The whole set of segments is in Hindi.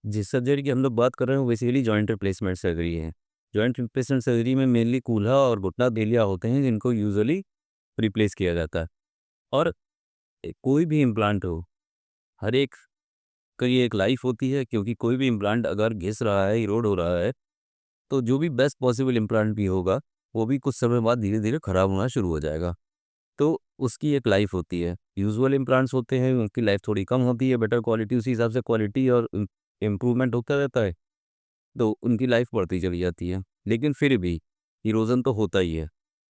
जिस सर्जरी की हम लोग बात कर रहे हैं वो बेसिकली जॉइंट रिप्लेसमेंट सर्जरी है। जॉइंट रिप्लेसमेंट सर्जरी में मेनली कूल्हा और घुटना देलिया होते हैं जिनको यूजुअली रिप्लेस किया जाता है। और कोई भी इम्प्लांट हो, हर एक की एक लाइफ होती है, क्योंकि कोई भी इम्प्लांट अगर घिस रहा है, इरोड हो रहा है, तो जो भी बेस्ट पॉसिबल इम्प्लांट भी होगा, वो भी कुछ समय बाद धीरे-धीरे खराब होना शुरू हो जाएगा। तो उसकी एक लाइफ होती है। यूजुअल इम्प्लांट्स होते हैं, उनकी लाइफ थोड़ी कम होती है, बेटर क्वालिटी, उसी हिसाब से क्वालिटी और इम्प्रूवमेंट होता रहता है, तो उनकी लाइफ बढ़ती चली जाती है। लेकिन फिर भी इरोज़न तो होता ही है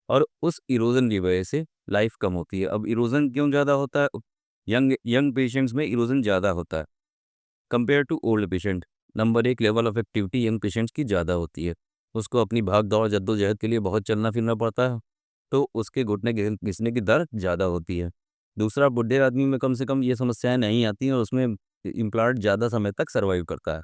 और उस इरोज़न की वजह से लाइफ कम होती है। अब इरोज़न क्यों ज़्यादा होता है? यंग यंग पेशेंट्स में इरोज़न ज़्यादा होता है compare to old patient. Number 1, level of activity young patients की ज़्यादा होती है। उसको अपनी भाग-दौड़, जद्दोजहद के लिए बहुत चलना-फिरना पड़ता है, तो उसके घुटने घिसने की दर ज़्यादा होती है। दूसरा, बूढ़े आदमी में कम से कम ये समस्याएँ नहीं आती हैं और उसमें इम्प्लांट ज़्यादा समय तक सर्वाइव करता है।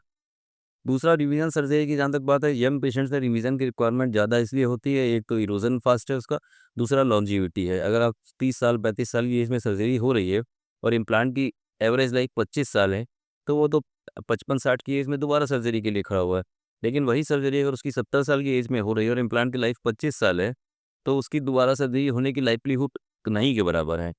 दूसरा, रिवीजन सर्जरी की जहाँ तक बात है, यंग पेशेंट्स में रिवीजन की रिक्वायरमेंट ज़्यादा इसलिए होती है, एक तो इरोज़न फास्ट है उसका, दूसरा लॉन्जेविटी है। अगर आप 30 साल, 35 साल की एज में सर्जरी हो रही है और इम्प्लांट की एवरेज लाइफ 25 साल है, तो वो तो 55-60 की एज में दोबारा सर्जरी के लिए खड़ा हुआ है। लेकिन वही सर्जरी अगर उसकी 70 साल की एज में हो रही है और इम्प्लांट की लाइफ 25 साल है, तो उसकी दोबारा सर्जरी होने की लाइवलीहुड नहीं के बराबर है।